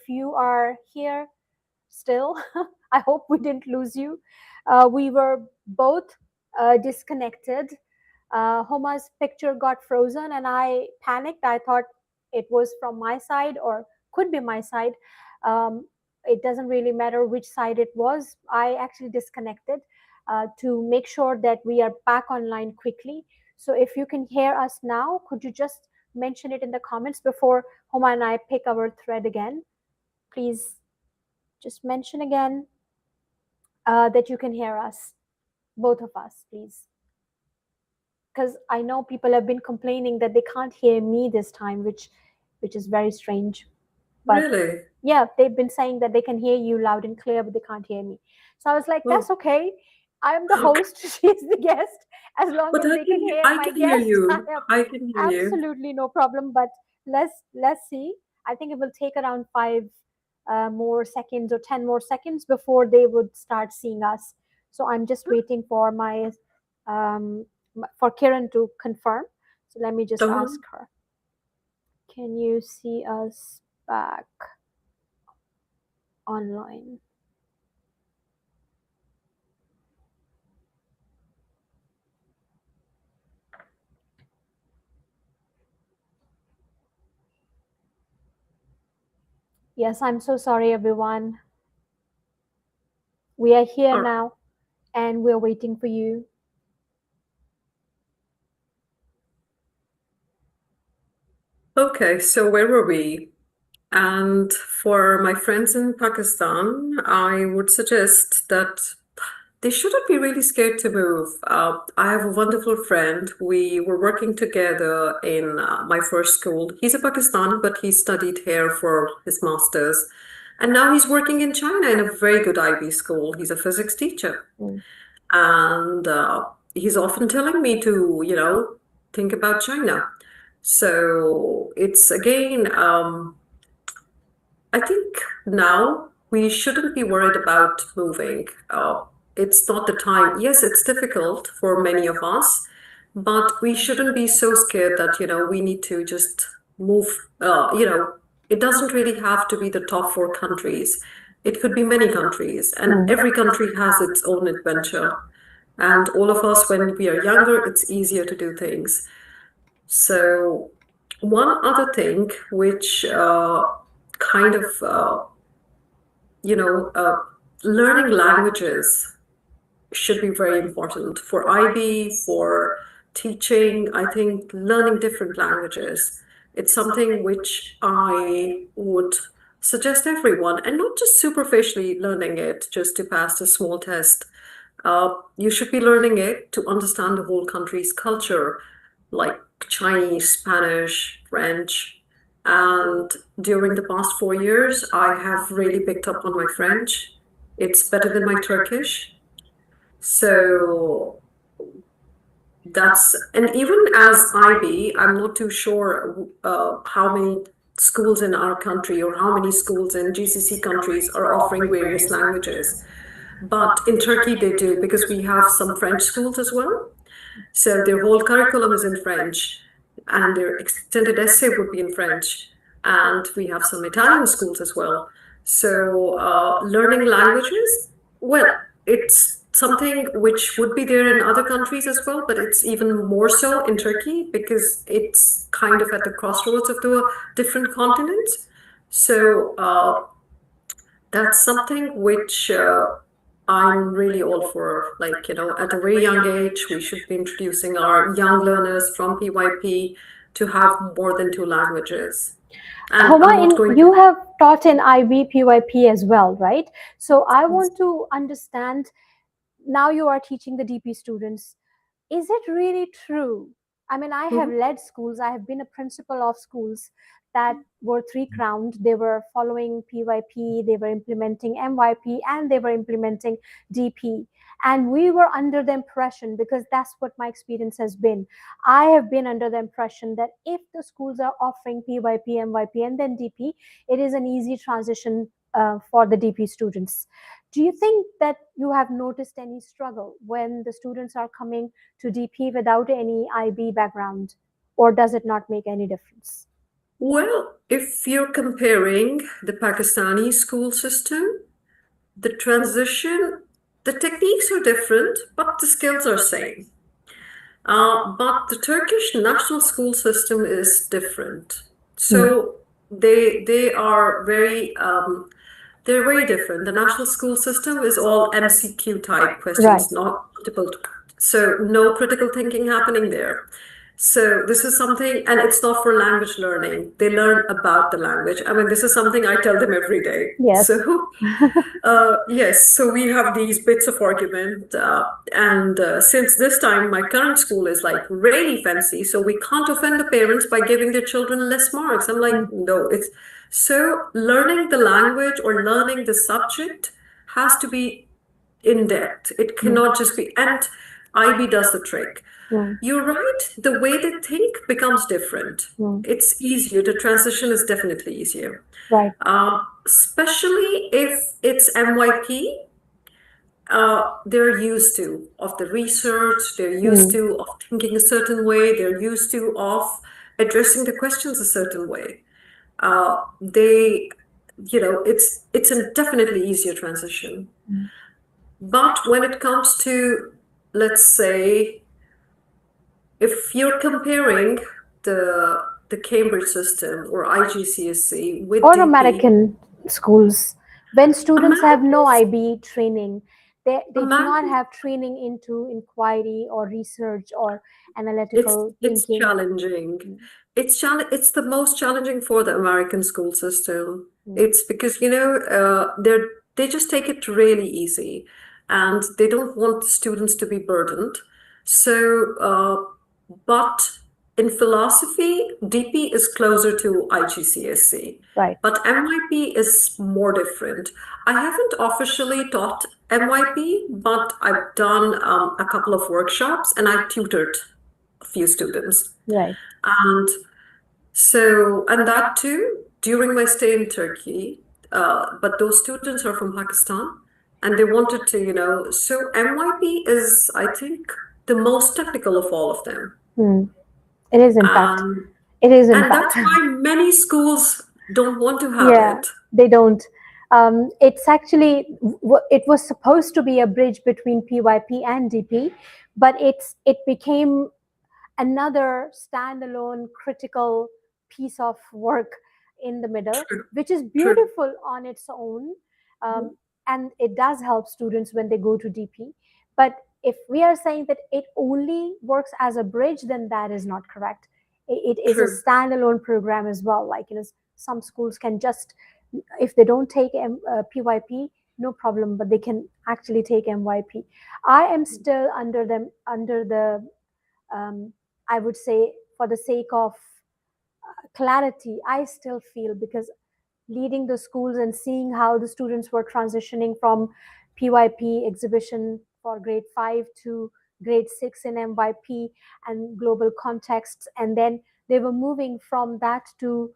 if you are here still, I hope we didn't lose you. We were both disconnected. Huma's picture got frozen and I panicked. I thought it was from my side or could be my side. It doesn't really matter which side it was. I actually disconnected to make sure that we are back online quickly. So if you can hear us now, could you just mention it in the comments before Huma and I pick our thread again? Please just mention again that you can hear us, both of us, please. Because I know people have been complaining that they can't hear me this time, which is very strange. But really? Yeah, they've been saying that they can hear you loud and clear, but they can't hear me. So I was like, that's okay. I'm the host. She's the guest. As long But as they can hear I my can hear guest, I you. have I can hear you. absolutely no problem. But let's see. I think it will take around 5 more seconds or 10 more seconds before they would start seeing us. So I'm just waiting for my for Kiran to confirm. So let me just ask her. Can you see us back online? Yes, I'm so sorry, everyone. We are here now, and we're waiting for you. Okay, so where were we? And for my friends in Pakistan, I would suggest that they shouldn't be really scared to move. I have a wonderful friend. We were working together in my first school. He's a Pakistani, but he studied here for his master's. And now he's working in China in a very good IB school. He's a physics teacher. And he's often telling me to, think about China. So it's again, I think now we shouldn't be worried about moving. It's not the time. Yes, it's difficult for many of us, but we shouldn't be so scared that, we need to just move. It doesn't really have to be the top 4 countries. It could be many countries, and every country has its own adventure. And all of us, when we are younger, it's easier to do things. So, one other thing which kind of, you know, uh, learning languages should be very important for IB, for teaching. I think learning different languages, it's something which I would suggest everyone, and not just superficially learning it just to pass a small test. You should be learning it to understand the whole country's culture, like Chinese, Spanish, French. And during the past 4 years, I have really picked up on my French. It's better than my Turkish. So and even as IB, I'm not too sure how many schools in our country or how many schools in GCC countries are offering various languages. But in Turkey, they do, because we have some French schools as well. So their whole curriculum is in French, and their extended essay would be in French. And we have some Italian schools as well. So learning languages, well, it's something which would be there in other countries as well, but it's even more so in Turkey because it's kind of at the crossroads of the different continents. So that's something which I'm really all for. Like, at a very young age, we should be introducing our young learners from PYP to have more than 2 languages. And Huma, you have taught in IB PYP as well, right? So I want to understand, now you are teaching the DP students. Is it really true? I mean, I have led schools, I have been a principal of schools that were 3-crowned. They were following PYP, they were implementing MYP, and they were implementing DP. And we were under the impression, because that's what my experience has been, I have been under the impression that if the schools are offering PYP, MYP, and then DP, it is an easy transition for the DP students. Do you think that you have noticed any struggle when the students are coming to DP without any IB background, or does it not make any difference? Well, if you're comparing the Pakistani school system, the transition, the techniques are different, but the skills are same. But the Turkish national school system is different. Hmm. So they are very they're very different. The national school system is all MCQ type Right. questions, not multiple. So no critical thinking happening there. So this is something, and it's not for language learning. They learn about the language. I mean, this is something I tell them every day. Yes. So yes, so we have these bits of argument, and since this time my current school is like really fancy, so we can't offend the parents by giving their children less marks. I'm like, Mm. no, it's so learning the language or learning the subject has to be in depth. It Mm. cannot just be, and IB does the trick. Mm. You're right, the way they think becomes different. Mm. It's easier. The transition is definitely easier. Right. Especially if it's MYP, they're used to of the research, they're used Mm. to of thinking a certain way, they're used to of addressing the questions a certain way. They, it's a definitely easier transition. Mm. But when it comes to, let's say, if you're comparing the Cambridge system or IGCSE with Or DP, American schools, when students have no Americans, IB training, they do not Americans have training into inquiry or research or It's analytical it's thinking. challenging. Mm. It's the most challenging for the American school system. Mm. It's because, they just take it really easy and they don't want the students to be burdened. So, but in philosophy, DP is closer to IGCSE, Right. but MYP is more different. I haven't officially taught MYP, but I've done a couple of workshops and I tutored a few students. Right. And so, and that too during my stay in Turkey. But those students are from Pakistan and they wanted to, so MYP is, I think, the most technical of all of them. Mm. It is, in fact. Um, It is, in and fact. that's why many schools don't want to have Yeah, it. they don't. It's actually it was supposed to be a bridge between PYP and DP, but it became another standalone critical piece of work in the middle, True, which is true. beautiful on its own. Mhm. And it does help students when they go to DP. But if we are saying that it only works as a bridge, then that is not correct. It is a True. standalone program as well. Like, some schools can just, if they don't take PYP, no problem, but they can actually take MYP. I am still under the um, I would say, for the sake of clarity, I still feel, because leading the schools and seeing how the students were transitioning from PYP exhibition for grade 5 to grade 6 in MYP and global contexts, and then they were moving from that to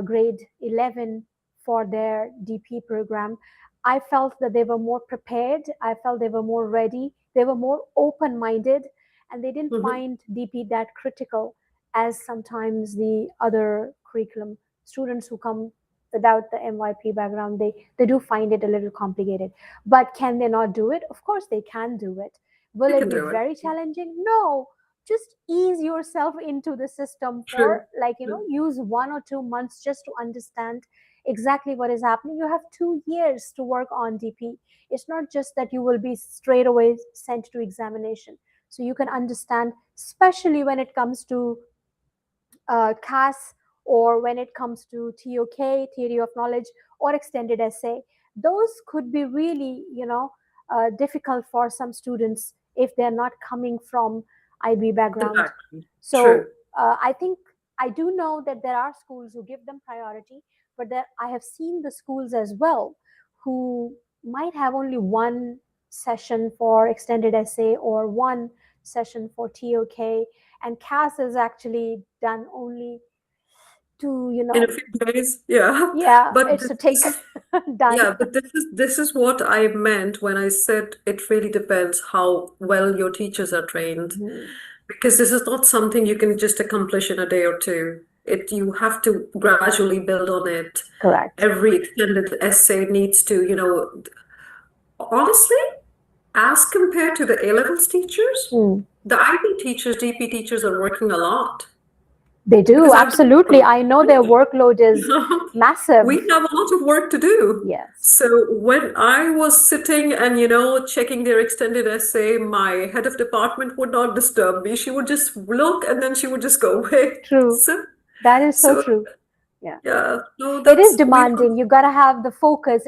grade 11 for their DP program. I felt that they were more prepared. I felt they were more ready. They were more open minded, and they didn't Mhm. find DP that critical as sometimes the other curriculum. Students who come without the MYP background, they do find it a little complicated. But can they not do it? Of course they can do it. Will You it can be do it. very challenging? No. Just ease yourself into the system for, True. like, True. use 1 or 2 months just to understand exactly what is happening. You have 2 years to work on DP. It's not just that you will be straight away sent to examination. So you can understand, especially when it comes to CAS, or when it comes to TOK, theory of knowledge, or extended essay. Those could be really, difficult for some students if they're not coming from IB background. Exactly. So True. I think, I do know that there are schools who give them priority, but there I have seen the schools as well who might have only one session for extended essay or one session for TOK, and CAS is actually done only to, In a few days, yeah. yeah, But it's this a take is done. Yeah, but this is what I meant when I said it really depends how well your teachers are trained. Mhm. Because this is not something you can just accomplish in a day or two. You have to gradually build on it. Correct. Every extended essay needs to, honestly, as compared to the A levels teachers, Hmm. the IB teachers, DP teachers are working a lot They do, because after absolutely. all, I know their workload is we massive. have a lot of work to do. Yes, So when I was sitting and, checking their extended essay, my head of department would not disturb me. She would just look and then she would just go away. true. So, That is so so true. Yeah. yeah, no, It is we were, demanding. You got to have the focus.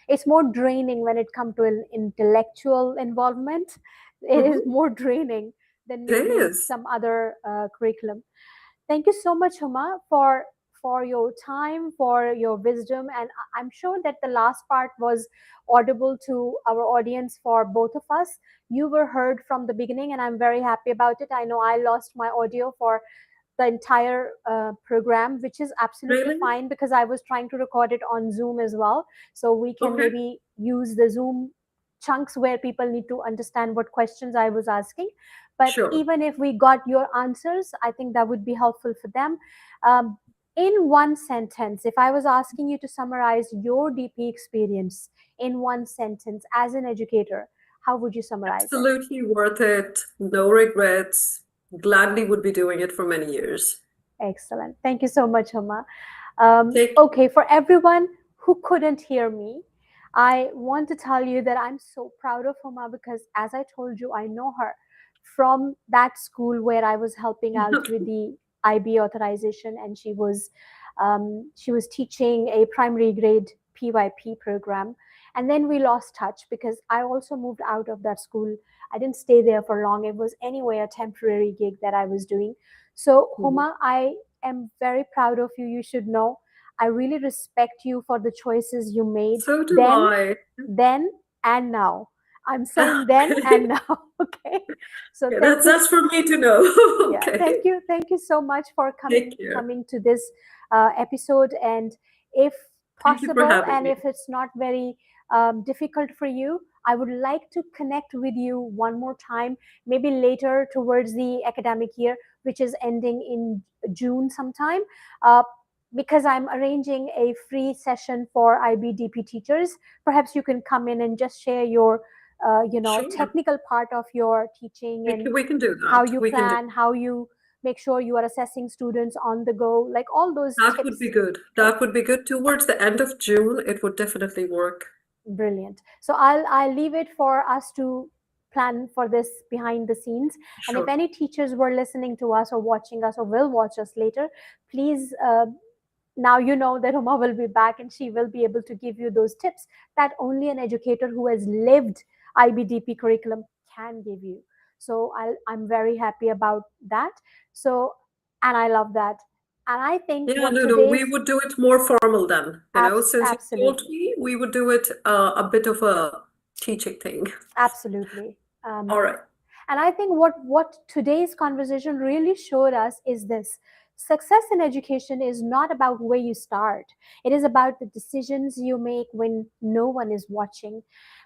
It's more draining when it comes to an intellectual involvement. It is mhm, more draining than it maybe is. some other curriculum. Thank you so much, Huma, for your time, for your wisdom, and I'm sure that the last part was audible to our audience for both of us. You were heard from the beginning, and I'm very happy about it. I know I lost my audio for the entire program, which is absolutely Really? fine because I was trying to record it on Zoom as well. So we can Okay, maybe use the Zoom chunks where people need to understand what questions I was asking. But sure. even if we got your answers, I think that would be helpful for them. Um, in one sentence, if I was asking you to summarize your DP experience in one sentence as an educator, how would you summarize it? Absolutely worth it. No regrets. Gladly would be doing it for many years. Excellent. Thank you so much, Huma. Take Okay, for everyone who couldn't hear me, I want to tell you that I'm so proud of Huma because, as I told you, I know her from that school where I was helping out with the IB authorization, and she was teaching a primary grade PYP program. And then we lost touch because I also moved out of that school. I didn't stay there for long. It was anyway a temporary gig that I was doing. So, Mhm. Huma, I am very proud of you. You should know. I really respect you for the choices you made So do then, I. then, and now. I'm saying then and Okay. now. Okay. So Yeah, thank you. that's for me to know. Yeah, Okay. thank you so much for Take coming care. coming to this episode. And if Thank you for possible, having and me. if it's not very difficult for you, I would like to connect with you one more time, maybe later towards the academic year, which is ending in June sometime. Uh, because I'm arranging a free session for IBDP teachers. Perhaps you can come in and just share your, Sure. technical part of your teaching and We can do how that. you We can do plan, how you make sure you are assessing students on the go, like all those that would be tips. good. Okay, That would be good. Towards the end of June, it would definitely work. brilliant. So I'll leave it for us to plan for this behind the scenes. And if Sure. any teachers were listening to us or watching us or will watch us later, please now you know that Huma will be back and she will be able to give you those tips that only an educator who has lived IBDP curriculum can give you. So I'm very happy about that. So, and I love that. And I think Yeah, what no, we today's would do it more formal then. Since you told absolutely, me, we would do it a bit of a teaching thing. absolutely. All right. And I think what today's conversation really showed us is this: success in education is not about where you start. It is about the decisions you make when no one is watching.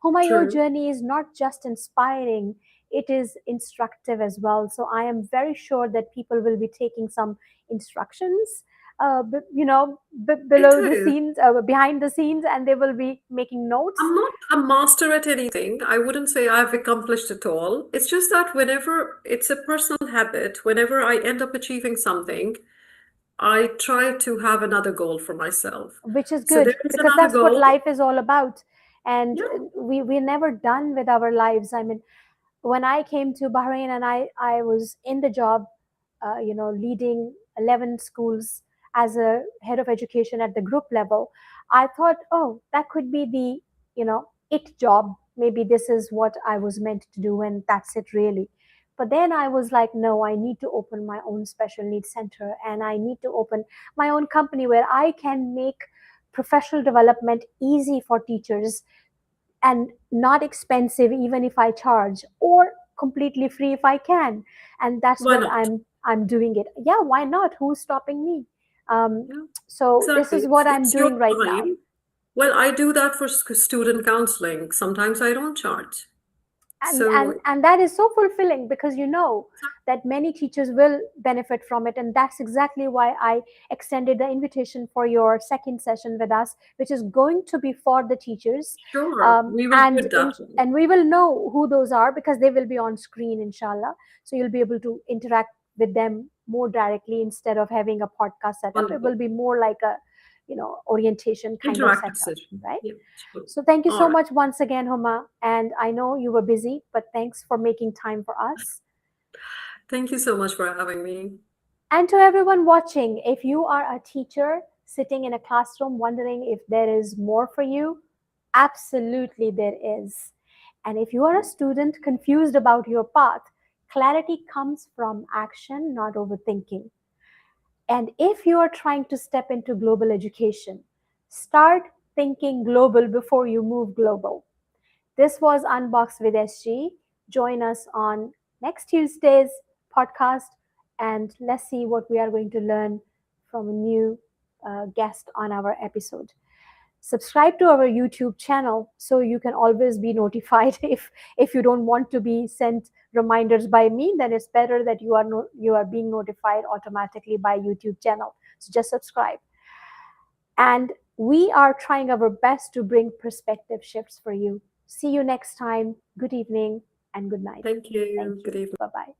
Huma, your True. journey is not just inspiring, it is instructive as well. So I am very sure that people will be taking some instructions, It below the is. scenes, behind the scenes, and they will be making notes. I'm not a master at anything. I wouldn't say I've accomplished it all. It's just that whenever it's a personal habit, whenever I end up achieving something, I try to have another goal for myself. Which is So good there is because another that's what goal. life is all about. And Yeah, we're never done with our lives. I mean, when I came to Bahrain and I was in the job, leading 11 schools as a head of education at the group level, I thought, oh, that could be the, it job. Maybe this is what I was meant to do, and that's it really. But then I was like, no, I need to open my own special needs center and I need to open my own company where I can make professional development easy for teachers and not expensive even if I charge, or completely free if I can. And that's why what not? I'm doing it. Yeah, why not? Who's stopping me? um, Yeah, so this exactly. is what I'm It's your doing right now. time. Well, I do that for student counseling. Sometimes I don't charge. and So and that is so fulfilling, because you know that many teachers will benefit from it, and that's exactly why I extended the invitation for your second session with us, which is going to be for the teachers. sure, we will do And it that way. and we will know who those are, because they will be on screen, inshallah, so you'll be able to interact with them more directly. Instead of having a podcast setup, it will Wonderful. be more like a, orientation kind of Interactive setup, session. right? Yeah, sure. So thank you All so right. much once again, Huma. And I know you were busy, but thanks for making time for us. Thank you so much for having me. And to everyone watching, if you are a teacher sitting in a classroom wondering if there is more for you, absolutely there is. And if you are a student confused about your path, clarity comes from action, not overthinking. And if you are trying to step into global education, start thinking global before you move global. This was Unbox with SG. Join us on next Tuesday's podcast, and let's see what we are going to learn from a new guest on our episode. Subscribe to our YouTube channel so you can always be notified. If you don't want to be sent reminders by me, then it's better that you are being notified automatically by YouTube channel. So just subscribe. And we are trying our best to bring perspective shifts for you. See you next time. Good evening and good night. Thank you. Thank Good you. evening. Bye bye.